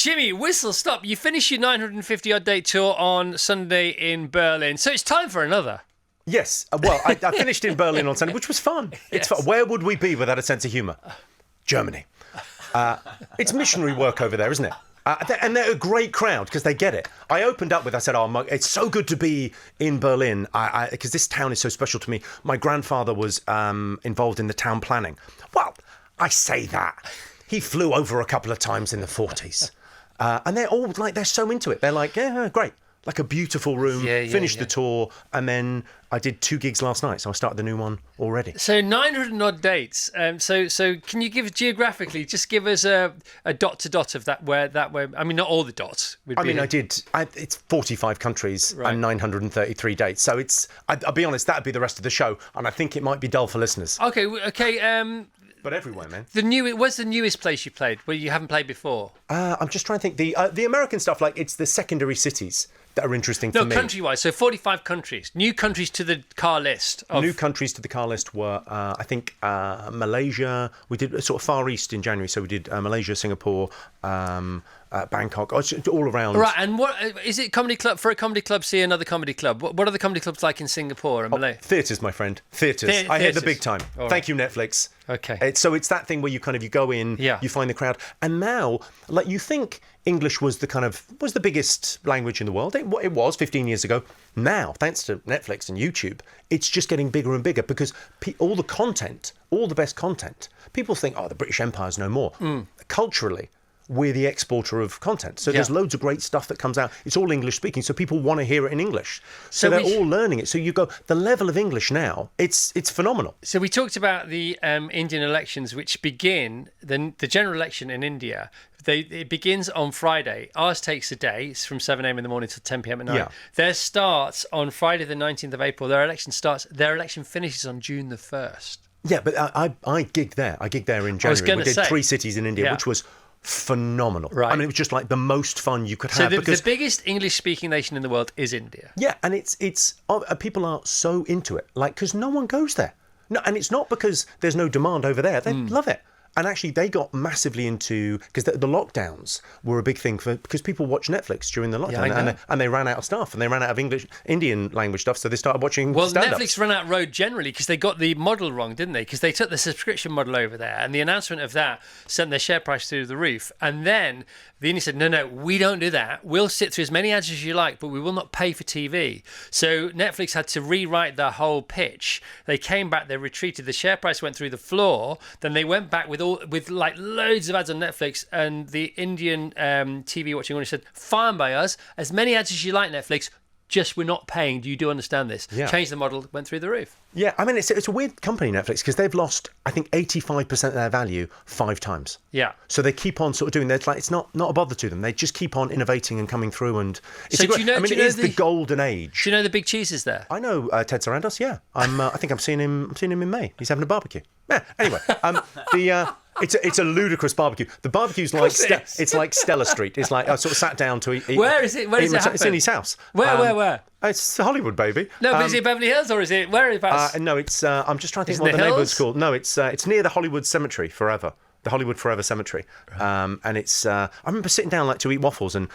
Jimmy, whistle stop. You finished your 950-odd day tour on Sunday in Berlin, so it's time for another. Yes. Well, I finished in Berlin on Sunday, which was fun. It's fun. Where would we be without a sense of humour? Germany. It's missionary work over there, isn't it? And they're a great crowd because they get it. I opened up with, I said, it's so good to be in Berlin because this town is so special to me. My grandfather was involved in the town planning. Well, I say that. He flew over a couple of times in the 40s. And they're all like, they're so into it. They're like, yeah, great. Like a beautiful room, finished the tour, and then I did 2 gigs last night, so I started the new one already. So 900 odd dates. So can you give geographically, just give us a dot to dot of that where I mean, not all the dots. It's 45 countries and 933 dates. So I'll be honest, that'd be the rest of the show, and I think it might be dull for listeners. Okay. But everywhere, man. Where's the newest place you played where you haven't played before? I'm just trying to think. The American stuff, like it's the secondary cities that are interesting for me. No, country-wise. So 45 countries. New countries to the car list. New countries to the car list were, I think, Malaysia. We did sort of Far East in January. So we did Malaysia, Singapore, Bangkok, all around. Right, and what is it? Comedy club for a comedy club? See another comedy club. What are the comedy clubs like in Singapore and Malay? Theatres, my friend. Theatres. I hit the big time. Right. Thank you, Netflix. Okay. It's that thing where you go in, you find the crowd, and now, like, you think English was the biggest language in the world. It was 15 years ago. Now, thanks to Netflix and YouTube, it's just getting bigger and bigger because all the content, all the best content, people think, the British Empire's no more. Culturally, we're the exporter of content. So there's loads of great stuff that comes out. It's all English speaking, so people want to hear it in English. So they're all learning it. So you go, the level of English now, it's phenomenal. So we talked about the Indian elections, which begin, the general election in India. It begins on Friday. Ours takes a day. It's from 7 a.m. in the morning till 10 p.m. at night. Yeah. Theirs starts on Friday the 19th of April. Their election starts. Their election finishes on June the 1st. Yeah, but I gigged there. I gigged there in January. We did 3 cities in India, which was phenomenal. Right. I mean, it was just like the most fun you could have. So the biggest English-speaking nation in the world is India. Yeah, and it's people are so into it, like, because no one goes there. No, and it's not because there's no demand over there. They love it. And actually, they got massively into, because the lockdowns were a big thing because people watched Netflix during the lockdown, and they ran out of stuff, and they ran out of Indian language stuff, so they started watching stand-ups. Netflix ran out road generally because they got the model wrong, didn't they? Because they took the subscription model over there, and the announcement of that sent their share price through the roof. And then the Indian said, no, we don't do that. We'll sit through as many ads as you like, but we will not pay for TV. So Netflix had to rewrite the whole pitch. They came back, they retreated, the share price went through the floor, then they went back with like loads of ads on Netflix, and the Indian TV watching audience said, fine by us, as many ads as you like, Netflix, just we're not paying. Do you understand this? Yeah. Changed the model, went through the roof. Yeah, I mean, it's a weird company, Netflix, because they've lost, I think, 85% of their value 5 times. Yeah. So they keep on sort of doing that. Like, it's not a bother to them. They just keep on innovating and coming through, and it's it is the golden age. Do you know the big cheeses there? I know Ted Sarandos. Yeah, I think I'm seeing him in May. He's having a barbecue. Yeah. Anyway, It's a ludicrous barbecue. The barbecue's like it's like Stella Street. It's like I sort of sat down to eat. Where is it? Where does it happen? It's in his house. Where? It's Hollywood, baby. No, but is it Beverly Hills or is it whereabouts? No, it's. I'm just trying to think what the neighbourhood's called. No, it's near the Hollywood Cemetery Forever. The Hollywood Forever Cemetery, and it's. I remember sitting down like to eat waffles, and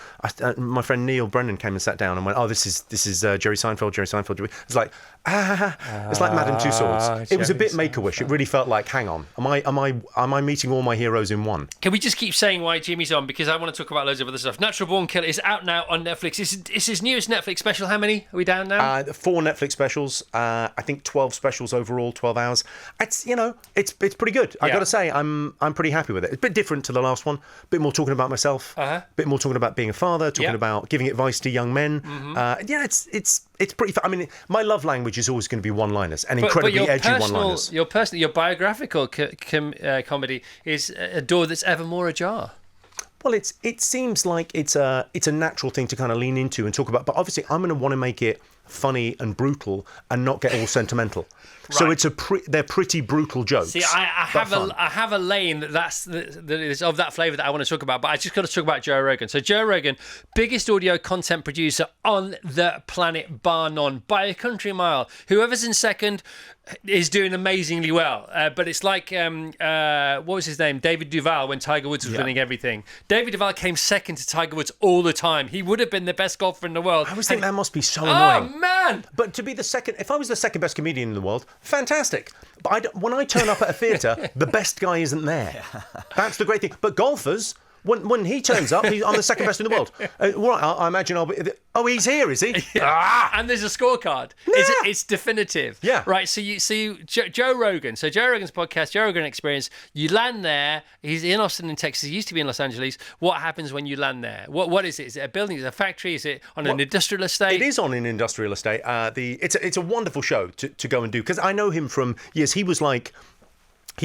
my friend Neil Brennan came and sat down and went, "Oh, this is Jerry Seinfeld. Jerry Seinfeld." It's like it's like Madame Tussauds. It was a bit Make-A-Wish. It really felt like, hang on, am I meeting all my heroes in one? Can we just keep saying why Jimmy's on, because I want to talk about loads of other stuff. Natural Born Killer is out now on Netflix. It's his newest Netflix special. How many are we down now? 4 Netflix specials. I think 12 specials overall, 12 hours. It's it's pretty good. I got to say, I'm pretty happy with it. It's a bit different to the last one. A bit more talking about myself. A bit more talking about being a father. Talking about giving advice to young men. It's pretty. I mean, my love language is always going to be one-liners and incredibly edgy one-liners. Your biographical comedy is a door that's ever more ajar. Well, it seems like it's a natural thing to kind of lean into and talk about. But obviously, I'm going to want to make it funny and brutal and not get all sentimental. So Right. they're pretty brutal jokes. See, I have a lane that is of that flavour that I want to talk about, but I just got to talk about Joe Rogan. So Joe Rogan, biggest audio content producer on the planet, bar none, by a country mile. Whoever's in second is doing amazingly well. But it's like, what was his name? David Duval, when Tiger Woods was winning everything. David Duval came second to Tiger Woods all the time. He would have been the best golfer in the world. I always think that must be so annoying. Oh, man! But to be the second, if I was the second best comedian in the world, fantastic. But when I turn up at a theatre, the best guy isn't there. That's the great thing. But golfers, when he turns up, I'm the second best in the world. Right, I imagine I'll be. Oh, he's here, is he? Yeah. And there's a scorecard. It's definitive. Yeah. Right. So Joe Rogan. So Joe Rogan's podcast, Joe Rogan Experience. You land there. He's in Austin, in Texas. He used to be in Los Angeles. What happens when you land there? What is it? Is it a building? Is it a factory? Is it on an industrial estate? It is on an industrial estate. It's a wonderful show to go and do, because I know him from years. He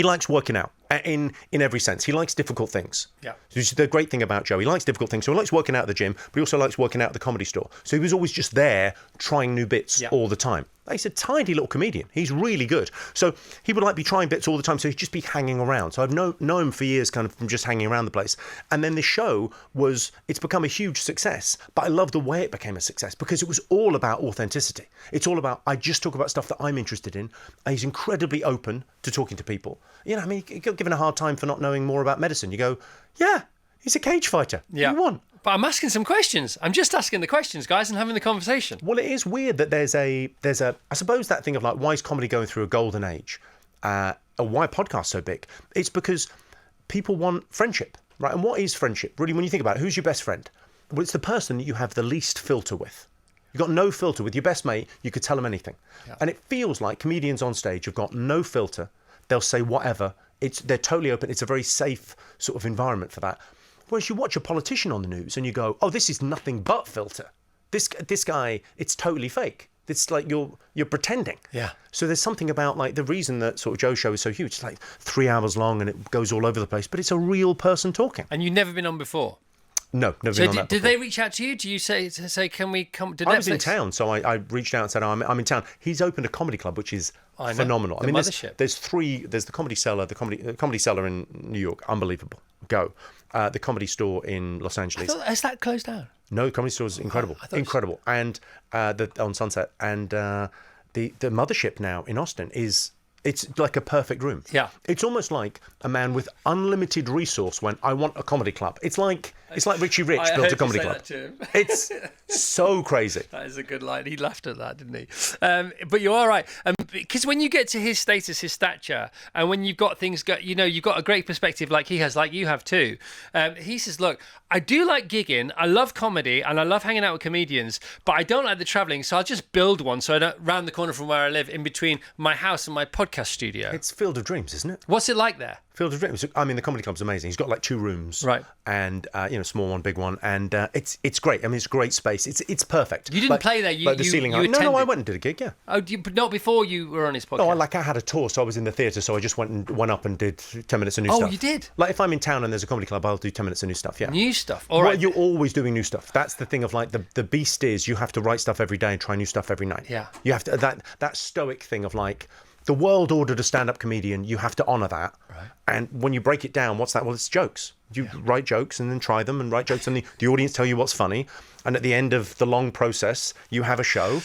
likes working out in every sense. He likes difficult things. Yeah. So the great thing about Joe, he likes difficult things. So he likes working out at the gym, but he also likes working out at the Comedy Store. So he was always just there trying new bits all the time. He's a tiny little comedian. He's really good. So he would be trying bits all the time. So he'd just be hanging around. So I've known him for years, kind of from just hanging around the place. And then the show it's become a huge success. But I love the way it became a success, because it was all about authenticity. It's all about, I just talk about stuff that I'm interested in. And he's incredibly open to talking to people. You know, I mean, you get given a hard time for not knowing more about medicine. You go, yeah, he's a cage fighter. Yeah. You won. But I'm asking some questions. I'm just asking the questions, guys, and having the conversation. Well, it is weird that there's a I suppose that thing of like, why is comedy going through a golden age? Or why are podcasts so big? It's because people want friendship, right? And what is friendship? Really, when you think about it, who's your best friend? Well, it's the person that you have the least filter with. You've got no filter with your best mate. You could tell them anything. Yeah. And it feels like comedians on stage have got no filter. They'll say whatever. They're totally open. It's a very safe sort of environment for that. Whereas you watch a politician on the news and you go, oh, this is nothing but filter. This guy, it's totally fake. It's like you're pretending. Yeah. So there's something about like the reason that sort of Joe's show is so huge. It's like 3 hours long and it goes all over the place, but it's a real person talking. And you've never been on before? No, never been on that did before. they reach out to you? Do you say can we come to Netflix? I was in town, so I reached out and said, I'm in town. He's opened a comedy club, which is phenomenal. The mothership. There's three. There's the Comedy Cellar, the Comedy Cellar in New York, unbelievable. Go. The Comedy Store in Los Angeles. Has that closed down? No, the Comedy Store is incredible, incredible. And on Sunset, and the mothership now in Austin it's like a perfect room. Yeah. It's almost like a man with unlimited resource went, I want a comedy club. It's like Richie Rich built a comedy club. It's so crazy. That is a good line. He laughed at that, didn't he? But you're all right. Because when you get to his status, his stature, and when you've got things, you've got a great perspective like he has, like you have too. He says, look, I do like gigging. I love comedy and I love hanging out with comedians, but I don't like the traveling. So I'll just build one. So I don't round the corner from where I live, in between my house and my podcast studio. It's Field of Dreams, isn't it? What's it like there? Field of Dreams. I mean, the comedy club's amazing. He's got like 2 rooms, right? And small one, big one, and it's great. I mean, it's a great space. It's perfect. You didn't play there. You the ceiling. You no, I went and did a gig. Yeah. Oh, but not before you were on his podcast. No, I had a tour, so I was in the theatre, so I just went up and did 10 minutes of new stuff. Oh, you did. Like if I'm in town and there's a comedy club, I'll do 10 minutes of new stuff. Yeah. New stuff. All right. You're always doing new stuff. That's the thing of like the beast is you have to write stuff every day and try new stuff every night. Yeah. You have to that stoic thing of like. The world ordered a stand-up comedian. You have to honour that. Right. And when you break it down, what's that? Well, it's jokes. You write jokes and then try them and write jokes, and the audience tell you what's funny. And at the end of the long process, you have a show,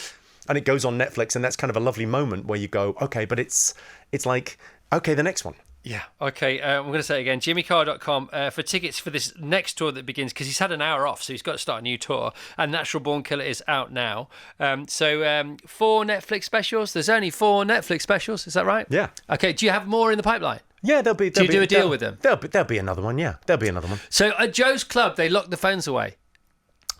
and it goes on Netflix, and that's kind of a lovely moment where you go, okay, but it's like, okay, the next one. Yeah. Okay. I'm going to say it again. JimmyCarr.com for tickets for this next tour that begins, because he's had an hour off, so he's got to start a new tour. And Natural Born Killer is out now. 4 Netflix specials. There's only 4 Netflix specials. Is that right? Yeah. Okay. Do you have more in the pipeline? Yeah, there'll be. Do you do a deal with them? There'll be another one. Yeah, there'll be another one. So at Joe's club, they lock the phones away.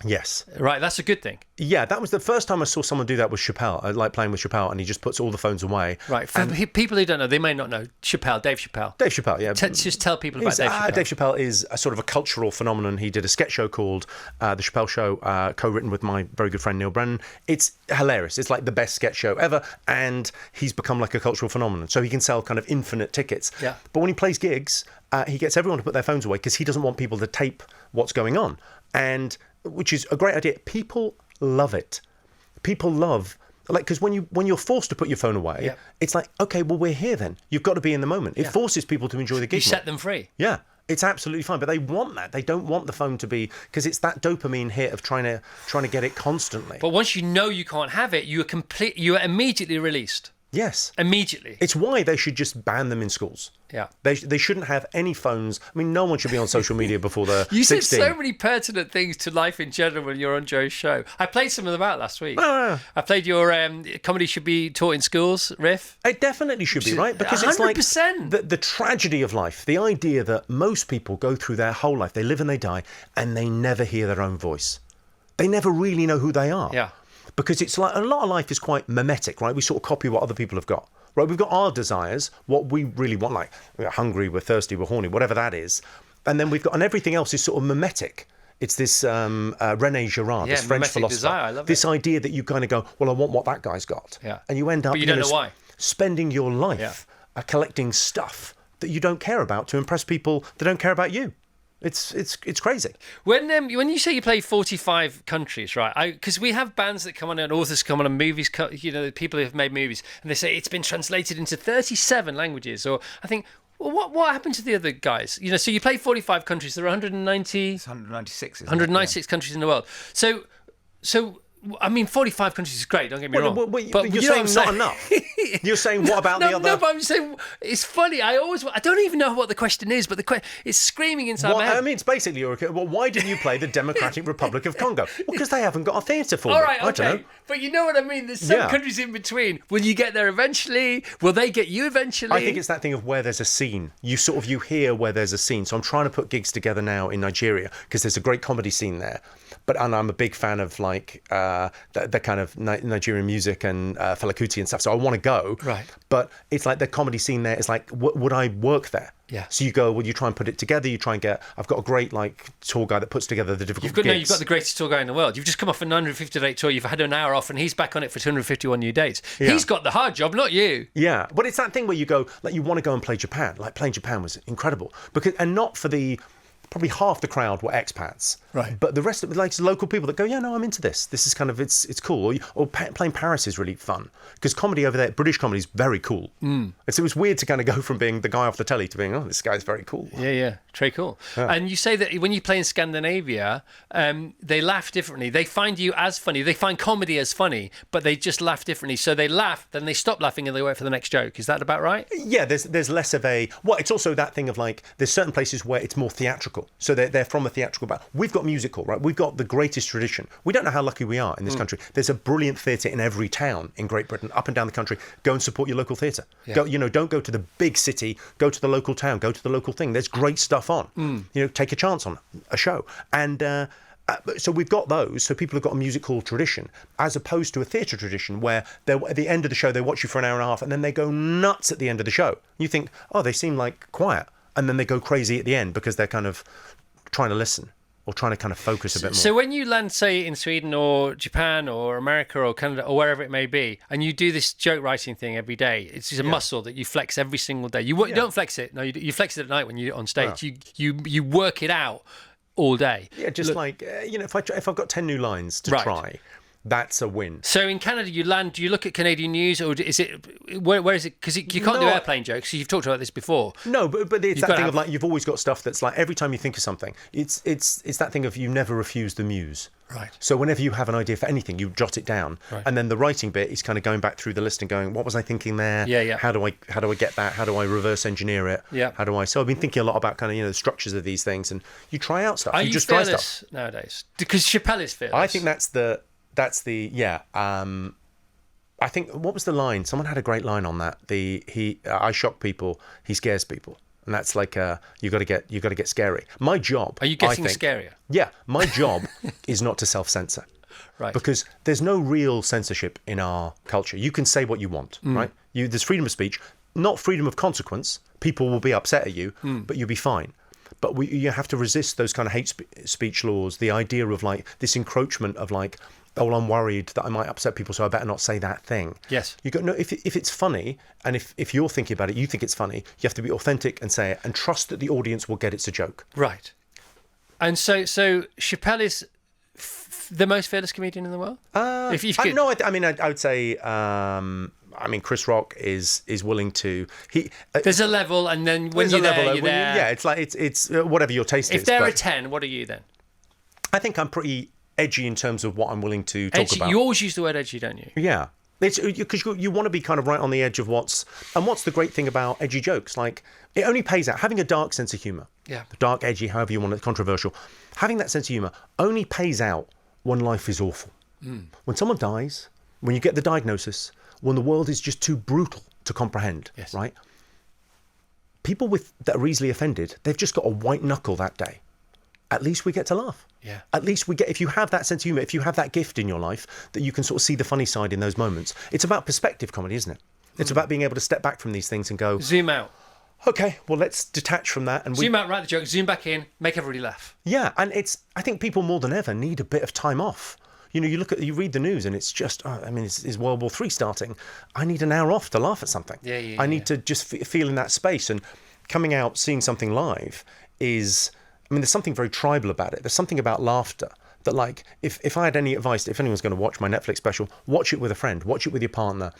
Yes. Right, that's a good thing. Yeah, that was the first time I saw someone do that with Chappelle, like playing with Chappelle, and he just puts all the phones away. Right, for people who don't know, they may not know Chappelle, Dave Chappelle. Dave Chappelle, yeah. Just tell people about Dave Chappelle. Dave Chappelle is a sort of a cultural phenomenon. He did a sketch show called The Chappelle Show, co-written with my very good friend Neil Brennan. It's hilarious. It's like the best sketch show ever, and he's become like a cultural phenomenon. So he can sell kind of infinite tickets. Yeah. But when he plays gigs, he gets everyone to put their phones away because he doesn't want people to tape what's going on. And which is a great idea. People love it. People love, like, because when you're forced to put your phone away, it's like, okay, well, we're here then. You've got to be in the moment. It forces people to enjoy the gig. You set them free. Yeah. It's absolutely fine, but they want that. They don't want the phone to be, because it's that dopamine hit of trying to get it constantly. But once you know you can't have it, you are immediately released. Yes. Immediately. It's why they should just ban them in schools. Yeah. They shouldn't have any phones. I mean, no one should be on social media before they're 16. You said so many pertinent things to life in general when you're on Joe's show. I played some of them out last week. I played your comedy should be taught in schools riff. It definitely should be, right? Because 100%. It's like the tragedy of life, the idea that most people go through their whole life, they live and they die, and they never hear their own voice. They never really know who they are. Yeah. Because it's like a lot of life is quite mimetic, right? We sort of copy what other people have got. Right, we've got our desires, what we really want, like we're hungry, we're thirsty, we're horny, whatever that is. And then and everything else is sort of mimetic. It's this René Girard, this French philosopher. Desire, I love this idea that you kind of go, well, I want what that guy's got. Yeah. And you end up but you don't know why. Spending your life collecting stuff that you don't care about to impress people that don't care about you. It's crazy. When you say you play 45 countries, right? Because we have bands that come on and authors come on and movies, people who have made movies, and they say it's been translated into 37 languages. Or I think, well, what happened to the other guys? So you play 45 countries. There are 190. It's 196. 196 countries in the world. So. I mean, 45 countries is great, don't get me wrong. But you're saying not enough. You're saying, what about the other... No, but I'm saying, it's funny. I don't even know what the question is, but it's screaming inside my head. I mean, it's basically, well, why didn't you play the Democratic Republic of Congo? Well, because they haven't got a theatre for it. All right, I don't know. But you know what I mean? There's some countries in between. Will you get there eventually? Will they get you eventually? I think it's that thing of where there's a scene. You hear where there's a scene. So I'm trying to put gigs together now in Nigeria, because there's a great comedy scene there. And I'm a big fan of like the kind of Nigerian music and Fela Kuti and stuff. So I want to go. Right. But it's like the comedy scene there is like, would I work there? Yeah. So you go, well, you try and put it together. You try and I've got a great like tour guy that puts together the difficult gigs. You've got the greatest tour guy in the world. You've just come off a 950-date tour. You've had an hour off, and he's back on it for 251 new dates. Yeah. He's got the hard job, not you. Yeah, but it's that thing where you go, like, you want to go and play Japan. Like, playing Japan was incredible, and not for the. Probably half the crowd were expats, right? But the rest of it, like local people that go, yeah, no, I'm into this. This is kind of it's cool. Or playing Paris is really fun, because comedy over there, British comedy is very cool. It was weird to kind of go from being the guy off the telly to being, oh, this guy's very cool. Yeah, very cool. Yeah. And you say that when you play in Scandinavia, they laugh differently. They find you as funny. They find comedy as funny, but they just laugh differently. So they laugh, then they stop laughing, and they wait for the next joke. Is that about right? Yeah, there's less of a. Well, it's also that thing of like, there's certain places where it's more theatrical. So they're from a theatrical background. We've got musical, right? We've got the greatest tradition. We don't know how lucky we are in this country. There's a brilliant theatre in every town in Great Britain, up and down the country. Go and support your local theatre. Yeah. Don't go to the big city. Go to the local town. Go to the local thing. There's great stuff on. Take a chance on a show. And so we've got those. So people have got a musical tradition, as opposed to a theatre tradition where at the end of the show they watch you for an hour and a half, and then they go nuts at the end of the show. You think, oh, they seem like quiet. And then they go crazy at the end because they're kind of trying to listen or trying to kind of focus a bit more. So when you land, say, in Sweden or Japan or America or Canada or wherever it may be, and you do this joke writing thing every day, it's just a muscle that you flex every single day. You don't flex it. No, you flex it at night when you're on stage. Yeah. You work it out all day. Yeah, just if I've got 10 new lines to try, that's a win. So in Canada, you land. Do you look at Canadian news, or is it where is it? Because you can't do airplane jokes. So you've talked about this before. No, but it's that thing of like, you've always got stuff that's like, every time you think of something, it's that thing of, you never refuse the muse. Right. So whenever you have an idea for anything, you jot it down, and then the writing bit is kind of going back through the list and going, what was I thinking there? Yeah. How do I get that? How do I reverse engineer it? Yeah. So I've been thinking a lot about kind of the structures of these things, and you try out stuff. Are you just fearless try stuff nowadays? Because Chappelle is fearless. I think I think, what was the line? Someone had a great line on that. I shock people, he scares people. And that's like, you got to get scary. My job. Are you getting scarier? Yeah, my job is not to self-censor. Right. Because there's no real censorship in our culture. You can say what you want, right? There's freedom of speech, not freedom of consequence. People will be upset at you, but you'll be fine. But you have to resist those kind of hate speech laws, the idea of like this encroachment of like, oh, I'm worried that I might upset people, so I better not say that thing. Yes. You go, no, if it's funny, and if you're thinking about it, you think it's funny, you have to be authentic and say it, and trust that the audience will get it's a joke. Right. And so Chappelle is the most fearless comedian in the world? If you could... No, I mean, I would say. Chris Rock is willing to. There's a level, and then when you're there, you're there. Yeah, it's like it's whatever your taste is. If they're a 10, what are you then? I think I'm pretty edgy in terms of what I'm willing to talk about. You always use the word edgy, don't you? Yeah. It's because you want to be kind of right on the edge of what's the great thing about edgy jokes. Like, it only pays out having a dark sense of humor. Yeah. Dark, edgy, however you want it, controversial. Having that sense of humor only pays out when life is awful. When someone dies, when you get the diagnosis, when the world is just too brutal to comprehend, yes. Right? People that are easily offended, they've just got a white knuckle that day. At least we get to laugh. Yeah. At least we get, if you have that sense of humor, if you have that gift in your life, that you can sort of see the funny side in those moments. It's about perspective comedy, isn't it? It's about being able to step back from these things and go... Zoom out. Okay, well, let's detach from that. And Zoom out, write the joke, zoom back in, make everybody laugh. Yeah, and I think people more than ever need a bit of time off. You know, you read the news and it's just, is World War III starting? I need an hour off to laugh at something. I need to just feel in that space. And coming out, seeing something live is... there's something very tribal about it. There's something about laughter that, like, if I had any advice, if anyone's going to watch my Netflix special, watch it with a friend, watch it with your partner.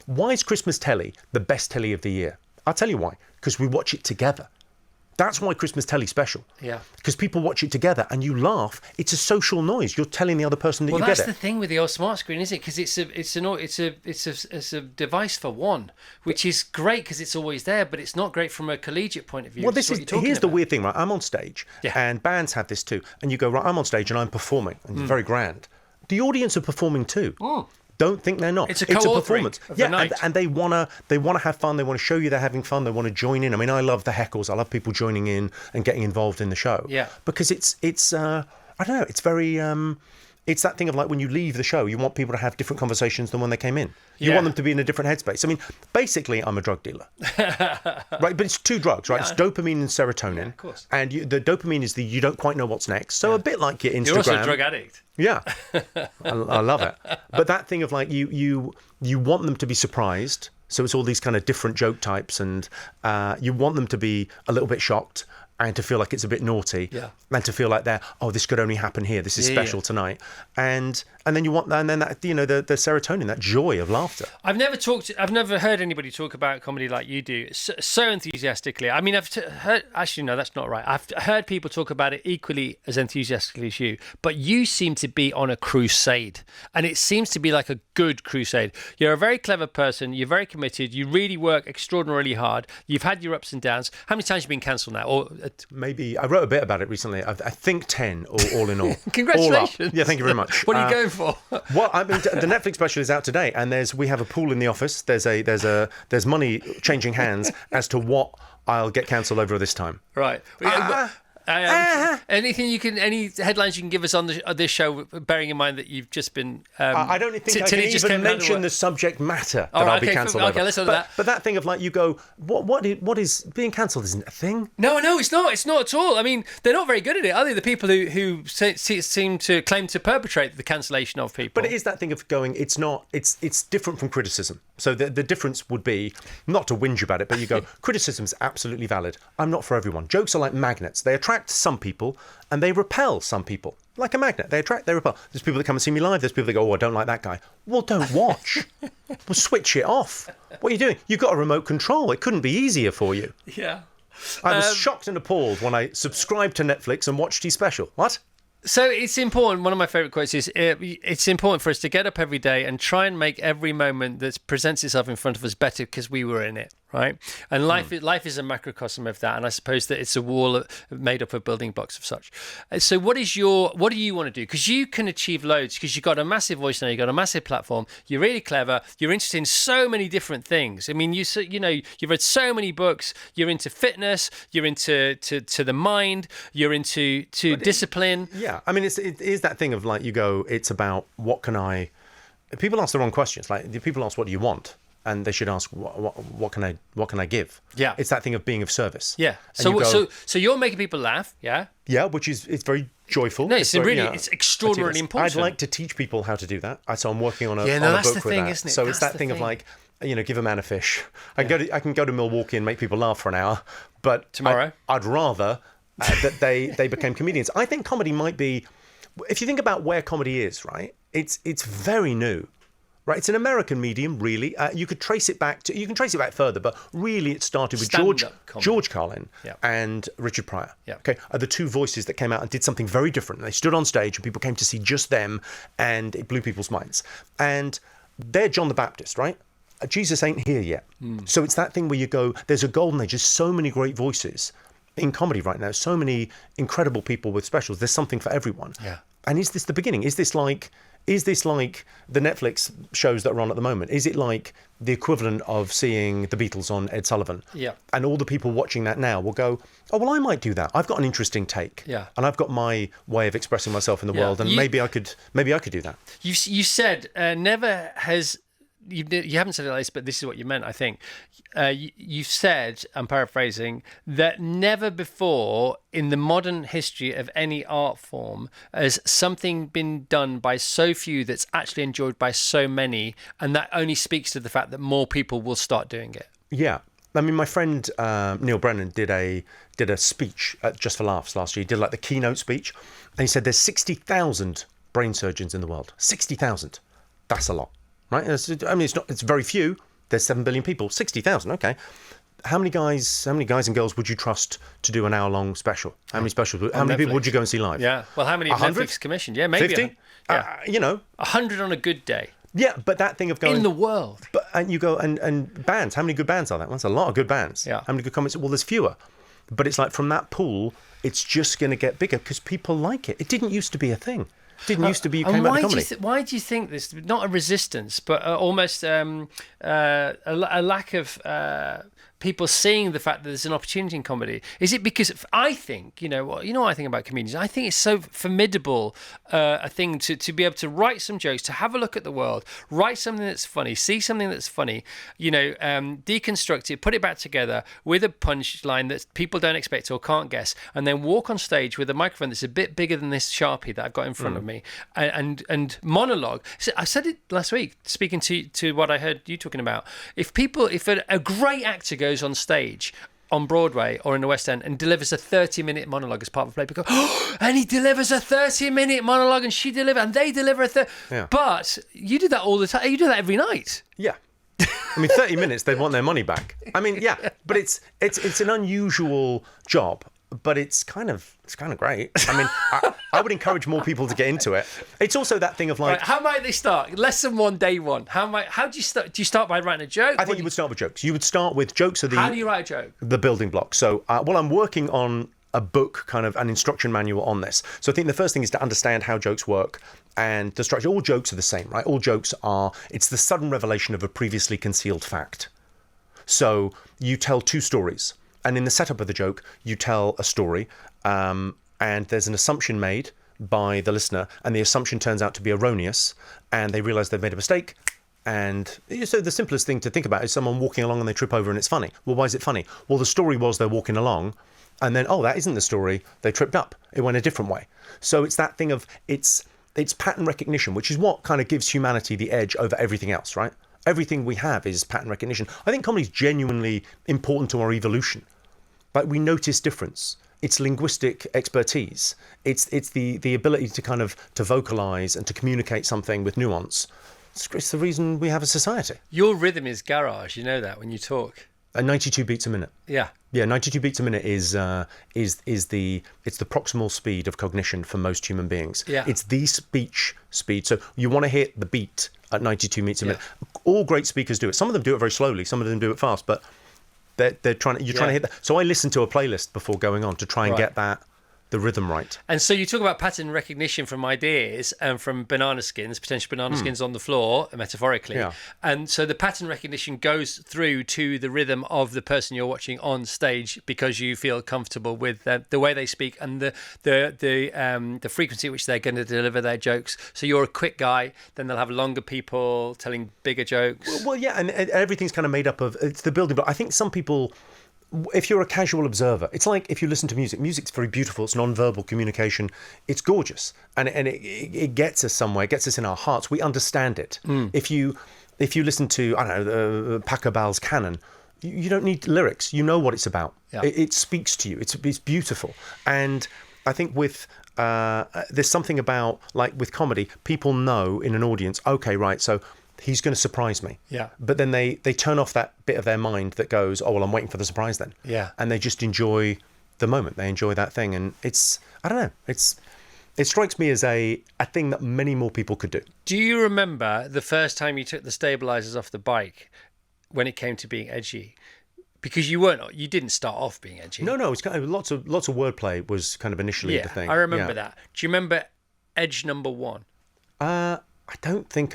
Why is Christmas telly the best telly of the year? I'll tell you why. Because we watch it together. That's why Christmas telly's special. Yeah. Because people watch it together and you laugh. It's a social noise. You're telling the other person that you get it. Well, that's the thing with the old smart screen, isn't it? Because it's a device for one, which is great because it's always there, but it's not great from a collegiate point of view. Well, here's the weird thing, right? I'm on stage, and bands have this too, and you go, right, I'm on stage and I'm performing, and it's very grand. The audience are performing too. Don't think they're not. It's a performance. And they wanna have fun. They want to show you they're having fun. They want to join in. I mean, I love the heckles. I love people joining in and getting involved in the show. Yeah. Because it's I don't know. It's very it's that thing of like when you leave the show, you want people to have different conversations than when they came in. You want them to be in a different headspace. I mean, basically, I'm a drug dealer, right? But it's two drugs, right? It's dopamine and serotonin. Yeah, of course. And the dopamine is you don't quite know what's next. So a bit like your Instagram. You're also a drug addict. Yeah, I love it. But that thing of like you want them to be surprised. So it's all these kind of different joke types, and you want them to be a little bit shocked and to feel like it's a bit naughty, and to feel like this could only happen here. This is special tonight, and then you want that, and then that, you know, the serotonin, that joy of laughter. I've never heard anybody talk about comedy like you do, so enthusiastically. I mean, I've heard. Actually, no, that's not right. I've heard people talk about it equally as enthusiastically as you, but you seem to be on a crusade, and it seems to be like a good crusade. You're a very clever person. You're very committed. You really work extraordinarily hard. You've had your ups and downs. How many times have you been cancelled now? Or maybe I wrote a bit about it recently. I think 10 all in all. Congratulations. All up. Yeah, thank you very much. What are you going for? Well, I mean, the Netflix special is out today, and we have a pool in the office. There's money changing hands as to what I'll get cancelled over this time. Right. Any headlines you can give us on this show, bearing in mind that you've just been... I don't think I can even mention the subject matter that I'll be cancelled over. Okay, let's do that. But that thing of like, you go, what is being cancelled isn't a thing? No, it's not. It's not at all. I mean, they're not very good at it, are they? The people who seem to claim to perpetrate the cancellation of people. But it is that thing of going, it's different from criticism. So the difference would be, not to whinge about it, but you go, criticism's absolutely valid. I'm not for everyone. Jokes are like magnets. They attract some people and they repel some people. Like a magnet. They attract, they repel. There's people that come and see me live. There's people that go, I don't like that guy. Well, don't watch. Well, switch it off. What are you doing? You've got a remote control. It couldn't be easier for you. Yeah. I was shocked and appalled when I subscribed to Netflix and watched his special. What? So it's important. One of my favourite quotes is, it's important for us to get up every day and try and make every moment that presents itself in front of us better because we were in it, right? And life is a macrocosm of that. And I suppose that it's a wall made up of building blocks of such. So what do you want to do? Because you can achieve loads because you've got a massive voice now, you've got a massive platform, you're really clever, you're interested in so many different things. I mean, you've read so many books, you're into fitness, you're into the mind, you're into discipline. Yeah. I mean, it is that thing of like, you go, it's about people ask the wrong questions. Like, people ask, what do you want? And they should ask, what can I give? Yeah. It's that thing of being of service. Yeah. And so you're making people laugh, yeah? Yeah, it's very joyful. No, it's extraordinarily important. I'd like to teach people how to do that. So I'm working on a that's book the with thing, that. isn't it? So it's that thing of like, give a man a fish. I can go to Milwaukee and make people laugh for an hour, but tomorrow I'd rather that they became comedians. I think comedy might be if you think about where comedy is, right, it's very new. Right, it's an American medium, really. You can trace it back further, but really it started with George Carlin and Richard Pryor. Yeah. Okay, are the two voices that came out and did something very different. They stood on stage and people came to see just them, and it blew people's minds. And they're John the Baptist, right? Jesus ain't here yet. So it's that thing where you go, there's a golden age. There's so many great voices in comedy right now. So many incredible people with specials. There's something for everyone. Yeah. And is this the beginning? Is this like the Netflix shows that are on at the moment? Is it like the equivalent of seeing the Beatles on Ed Sullivan? Yeah. And all the people watching that now will go, oh, well, I might do that. I've got an interesting take. Yeah. And I've got my way of expressing myself in the world, and maybe I could do that. You said never has. You haven't said it like this, but this is what you meant, I think. You've said, I'm paraphrasing, that never before in the modern history of any art form has something been done by so few that's actually enjoyed by so many, and that only speaks to the fact that more people will start doing it. Yeah. I mean, my friend Neil Brennan did a speech at Just for Laughs last year. He did like the keynote speech, and he said there's 60,000 brain surgeons in the world. 60,000. That's a lot. Right? I mean, it's very few. There's 7 billion people. 60,000, okay. How many guys and girls would you trust to do an hour-long special? How many people would you go and see live? Yeah. Well, how many have Netflix commissioned? Yeah, maybe 50? 100 on a good day. Yeah, but that thing of going in the world. But and you go and bands. How many good bands are there? Well, that's a lot of good bands. Yeah. How many good comments? Well, there's fewer. But it's like from that pool, it's just going to get bigger because people like it. It didn't used to be a thing. Didn't used to be you came out of comedy. Why do you think this? Not a resistance, but almost a lack of people seeing the fact that there's an opportunity in comedy. Is it because I think what I think about comedians? I think it's so formidable a thing to be able to write some jokes, to have a look at the world, write something that's funny, see something that's funny, deconstruct it, put it back together with a punchline that people don't expect or can't guess, and then walk on stage with a microphone that's a bit bigger than this Sharpie that I've got in front of me, and monologue. So I said it last week, speaking to what I heard you talking about. If a great actor goes on stage on Broadway or in the West End and delivers a 30-minute monologue as part of a play, people go, and he delivers a 30-minute monologue, and she delivers, and they deliver a 30. Yeah. But you do that all the time. You do that every night. Yeah. I mean, 30 minutes, they want their money back. I mean, yeah, but it's an unusual job, but it's kind of great. I mean, I would encourage more people to get into it. It's also that thing of like... Right, how might they start? Lesson 1, day 1. How do you start? Do you start by writing a joke? I think you would start with jokes. You would start with jokes are the... How do you write a joke? The building blocks. So, I'm working on a book, kind of an instruction manual on this. So I think the first thing is to understand how jokes work and the structure. All jokes are the same, right? All jokes it's the sudden revelation of a previously concealed fact. So you tell 2 stories. And in the setup of the joke, you tell a story, and there's an assumption made by the listener, and the assumption turns out to be erroneous, and they realise they've made a mistake. And so the simplest thing to think about is someone walking along and they trip over and it's funny. Well, why is it funny? Well, the story was they're walking along, and then, that isn't the story. They tripped up. It went a different way. So it's that thing of it's pattern recognition, which is what kind of gives humanity the edge over everything else, right? Everything we have is pattern recognition. I think comedy is genuinely important to our evolution. Like, we notice difference. It's linguistic expertise. It's the ability to kind of to vocalize and to communicate something with nuance. It's the reason we have a society. Your rhythm is garage. You know that when you talk. 92 beats a minute. Yeah. Yeah, 92 beats a minute is the proximal speed of cognition for most human beings. Yeah. It's the speech speed. So you want to hit the beat at 92 beats a minute. All great speakers do it. Some of them do it very slowly. Some of them do it fast, but you're trying to hit that. So I listen to a playlist before going on to try and get the rhythm right. And so you talk about pattern recognition from ideas and from potential banana skins on the floor, metaphorically. Yeah. And so the pattern recognition goes through to the rhythm of the person you're watching on stage because you feel comfortable with the way they speak and the frequency at which they're going to deliver their jokes. So you're a quick guy, then they'll have longer people telling bigger jokes. Well, yeah, and everything's kind of made up of, it's the building block. I think some people... If you're a casual observer, it's like if you listen to music. Music's very beautiful. It's non-verbal communication. It's gorgeous, and it gets us somewhere. It gets us in our hearts. We understand it. If you listen to Pachelbel's canon, you don't need lyrics. You know what it's about. Yeah. It speaks to you. It's beautiful. And I think with there's something about, like with comedy, people know in an audience, okay, right, so he's going to surprise me. Yeah. But then they turn off that bit of their mind that goes, oh, well, I'm waiting for the surprise then. Yeah. And they just enjoy the moment. They enjoy that thing. And it's, I don't know, it strikes me as a thing that many more people could do. Do you remember the first time you took the stabilizers off the bike when it came to being edgy? Because you didn't start off being edgy. No, it's kind of lots of wordplay was kind of initially the thing. I remember that. Do you remember edge number 1? I don't think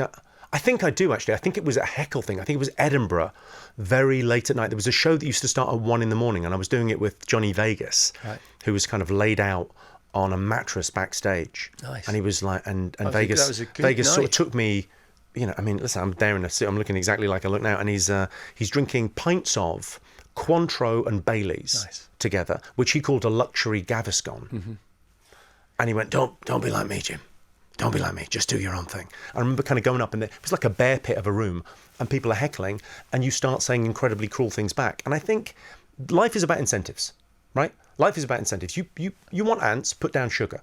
I think I do, actually. I think it was a heckle thing. I think it was Edinburgh, very late at night. There was a show that used to start at 1 a.m, and I was doing it with Johnny Vegas, who was kind of laid out on a mattress backstage. Nice. And he was like, and I think Vegas, that was a good Vegas night. sort of took me, I mean, listen, I'm there in a suit. I'm looking exactly like I look now. And he's drinking pints of Cointreau and Baileys together, which he called a luxury Gaviscon. Mm-hmm. And he went, don't be like me, Jim. Don't be like me. Just do your own thing. I remember kind of going up, and it was like a bear pit of a room, and people are heckling, and you start saying incredibly cruel things back. And I think life is about incentives, right? Life is about incentives. You want ants, put down sugar.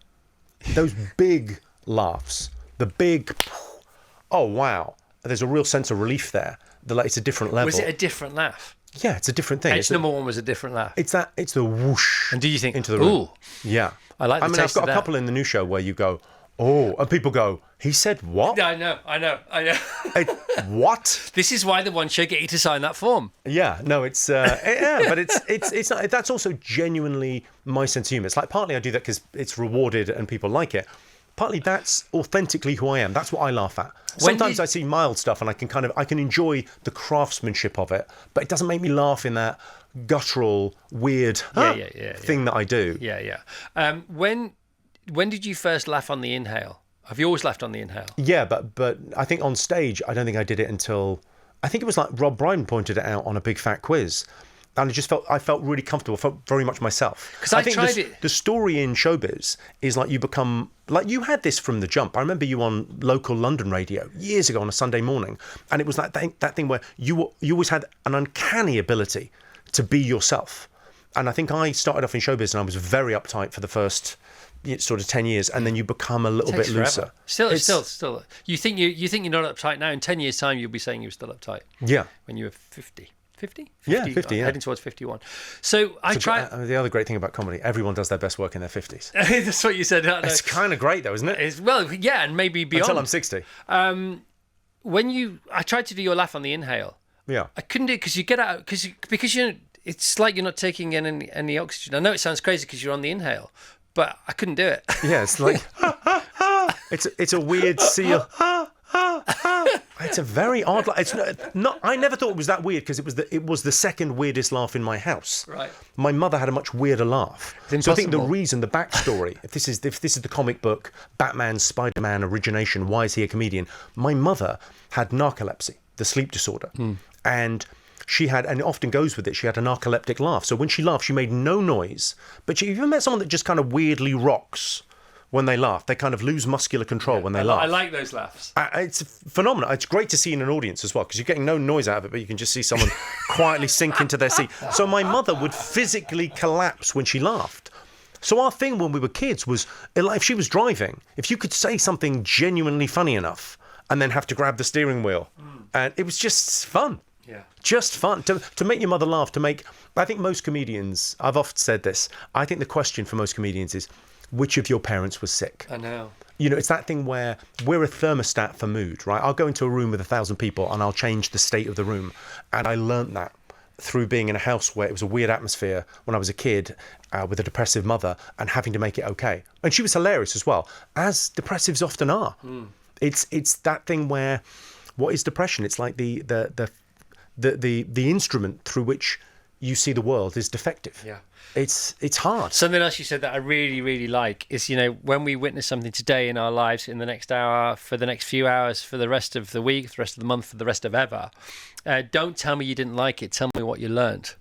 Those big laughs, the big, oh wow, there's a real sense of relief there. It's a different level. Was it a different laugh? Yeah, it's a different thing. Edge number 1 was a different laugh. It's the whoosh. And do you think into the room? Ooh, yeah. I like the taste I've got of a that. couple in the new show where you go, oh, and people go, he said what? Yeah, I know. What? This is why the one show get you to sign that form. Yeah, no, it's but it's not, that's also genuinely my sense of humor. It's like partly I do that because it's rewarded and people like it. Partly that's authentically who I am. That's what I laugh at. Sometimes I see mild stuff and I can enjoy the craftsmanship of it, but it doesn't make me laugh in that guttural, weird thing that I do. Yeah. When did you first laugh on the inhale? Have you always laughed on the inhale? Yeah, but I think on stage, I don't think I did it until, I think it was like Rob Brydon pointed it out on a big fat quiz. And I felt really comfortable, felt very much myself. Because I think tried it. The story in showbiz is like you become, like you had this from the jump. I remember you on local London radio years ago on a Sunday morning. And it was like that thing where you always had an uncanny ability to be yourself. And I think I started off in showbiz and I was very uptight for the first sort of 10 years, and then you become a little bit looser. Still. You think you're not uptight now? In 10 years' time, you'll be saying you were still uptight. Yeah. When you were 50. 50? Yeah, 50, heading towards 51. So I tried... The other great thing about comedy, everyone does their best work in their 50s. That's what you said. It's kind of great though, isn't it? Well, yeah, and maybe beyond. Until I'm 60. I tried to do your laugh on the inhale. Yeah. I couldn't do it because you get out... Because it's like you're not taking in any oxygen. I know it sounds crazy because you're on the inhale, but I couldn't do it. Yeah, it's like... it's a weird seal... It's a very odd. It's not. I never thought it was that weird because it was the second weirdest laugh in my house. Right. My mother had a much weirder laugh. So I think the reason, the backstory, if this is the comic book Batman, Spider-Man origination, why is he a comedian? My mother had narcolepsy, the sleep disorder, and she had, and it often goes with it, she had a narcoleptic laugh. So when she laughed, she made no noise. But you ever met someone that just kind of weirdly rocks? When they laugh, they kind of lose muscular control when they laugh. I like those laughs. It's phenomenal. It's great to see in an audience as well because you're getting no noise out of it, but you can just see someone quietly sink into their seat. So my mother would physically collapse when she laughed. So our thing when we were kids was, if she was driving, if you could say something genuinely funny enough and then have to grab the steering wheel, and it was just fun. Yeah. Just fun. To make your mother laugh, I think most comedians, I've often said this, I think the question for most comedians is, which of your parents was sick? I know. It's that thing where we're a thermostat for mood, right? I'll go into a room with 1,000 people and I'll change the state of the room. And I learnt that through being in a house where it was a weird atmosphere when I was a kid with a depressive mother and having to make it okay. And she was hilarious as well, as depressives often are. It's that thing where, what is depression? It's like the instrument through which you see the world is defective. Yeah. It's hard. Something else you said that I really, really like is, when we witness something today in our lives, in the next hour, for the next few hours, for the rest of the week, for the rest of the month, for the rest of ever, don't tell me you didn't like it. Tell me what you learned.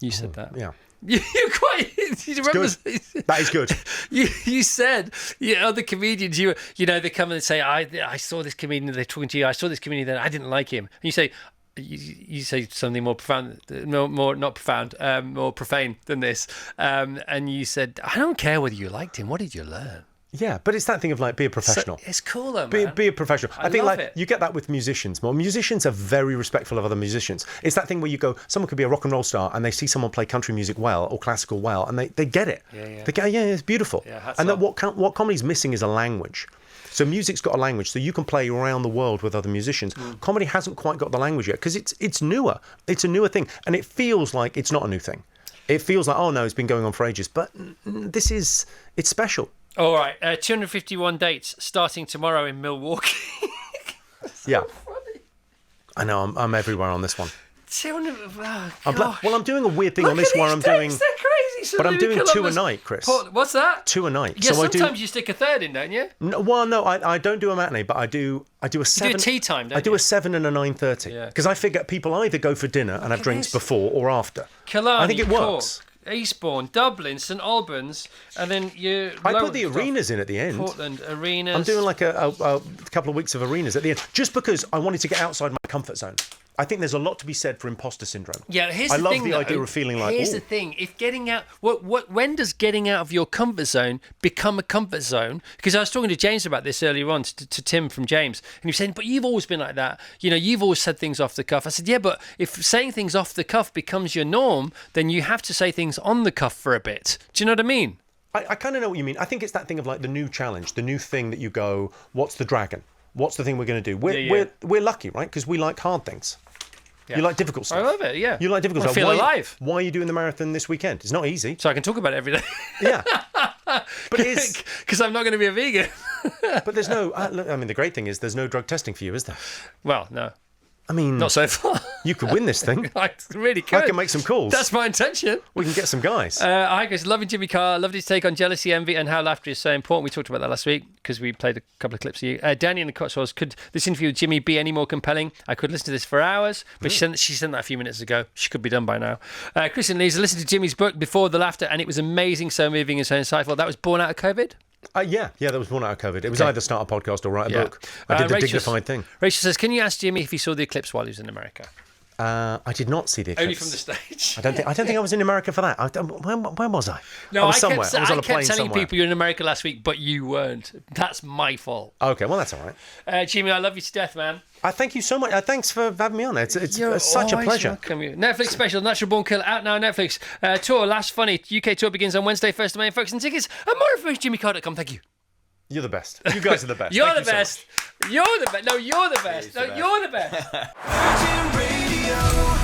You said that. Yeah. You're quite... You remember? Good. That is good. You said, other comedians, they come and say, I saw this comedian, they're talking to you, I saw this comedian, then I didn't like him. And you say, you say something more profound, more not profound, more profane than this. And you said, I don't care whether you liked him. What did you learn? Yeah, but it's that thing of like, be a professional. So, it's cool though, man. Be a professional. I think love like it. you get that with musicians more. Musicians are very respectful of other musicians. It's that thing where you go, someone could be a rock and roll star and they see someone play country music well or classical well, and they get it. Yeah. They go, yeah, it's beautiful. Yeah, and that what comedy's missing is a language. So music's got a language, so you can play around the world with other musicians. Comedy hasn't quite got the language yet because it's newer. It's a newer thing, and it feels like it's not a new thing. It feels like, oh no, it's been going on for ages, but it's special. All right, 251 dates starting tomorrow in Milwaukee. Yeah, Funny. I know. I'm everywhere on this one. 200. Oh, gosh. I'm doing a weird thing Look on this at where these I'm dates, doing. They're crazy. But I'm Salute doing 2 a Columbus. night, Chris. What's that? 2 a night. Yeah, so sometimes you stick a third in, don't you? No, I don't do a matinee, but I do a 7. You do a tea time, don't you? I do a 7 and a 9:30. Yeah. Because I figure people either go for dinner and have drinks before or after. Killarney, I think it works. Cork, Eastbourne, Dublin, St Albans, and then you. I put the arenas in at the end. Portland arenas. I'm doing like a couple of weeks of arenas at the end, just because I wanted to get outside my comfort zone. I think there's a lot to be said for imposter syndrome. Yeah, here's I the love thing, the though. idea of feeling like. Here's Ooh. the thing: if getting out, when does getting out of your comfort zone become a comfort zone? Because I was talking to James about this earlier on, to Tim from James, and he was saying, "But you've always been like that. You know, you've always said things off the cuff." I said, "Yeah, but if saying things off the cuff becomes your norm, then you have to say things on the cuff for a bit. Do you know what I mean?" I kind of know what you mean. I think it's that thing of like the new challenge, the new thing that you go, what's the dragon? What's the thing we're going to do? We're lucky, right? Because we like hard things. Yeah. You like difficult stuff. I love it, yeah. You like difficult I stuff. feel alive. Why are you doing the marathon this weekend? It's not easy. So I can talk about it every day. Yeah. But it's... Because I'm not going to be a vegan. But there's no... I mean, the great thing is there's no drug testing for you, is there? Well, no. I mean... Not so far. You could win this thing. I really could. I can make some calls. That's my intention. We can get some guys. Hi guys, loving Jimmy Carr. Loved his take on jealousy, envy, and how laughter is so important. We talked about that last week because we played a couple of clips of you. Danny in the Cotswolds, could this interview with Jimmy be any more compelling? I could listen to this for hours, but she sent that a few minutes ago. She could be done by now. Kristen Lees, I listened to Jimmy's book Before the Laughter, and it was amazing, so moving and so insightful. That was born out of COVID? Yeah, that was born out of COVID. It was either start a podcast or write a book. I did the dignified thing. Rachel says, can you ask Jimmy if he saw the eclipse while he was in America? I did not see the eclipse. Only from the stage. I don't think I was in America for that. When was I? No, I was somewhere. I was on a plane kept telling somewhere. people you're in America last week, but you weren't. That's my fault. Okay, well that's all right. Jimmy, I love you to death, man. I thank you so much. Thanks for having me on. It's such a pleasure. Welcome. Netflix special, Natural Born Killer, out now on Netflix. Tour, Last Funny, UK tour begins on Wednesday, 1st of May, folks, and tickets at more information, jimmycarr.com. Thank you. You're the best. You guys are the best. You're the best. You're the best. No, you're the best. No, you're the best. Virgin Radio.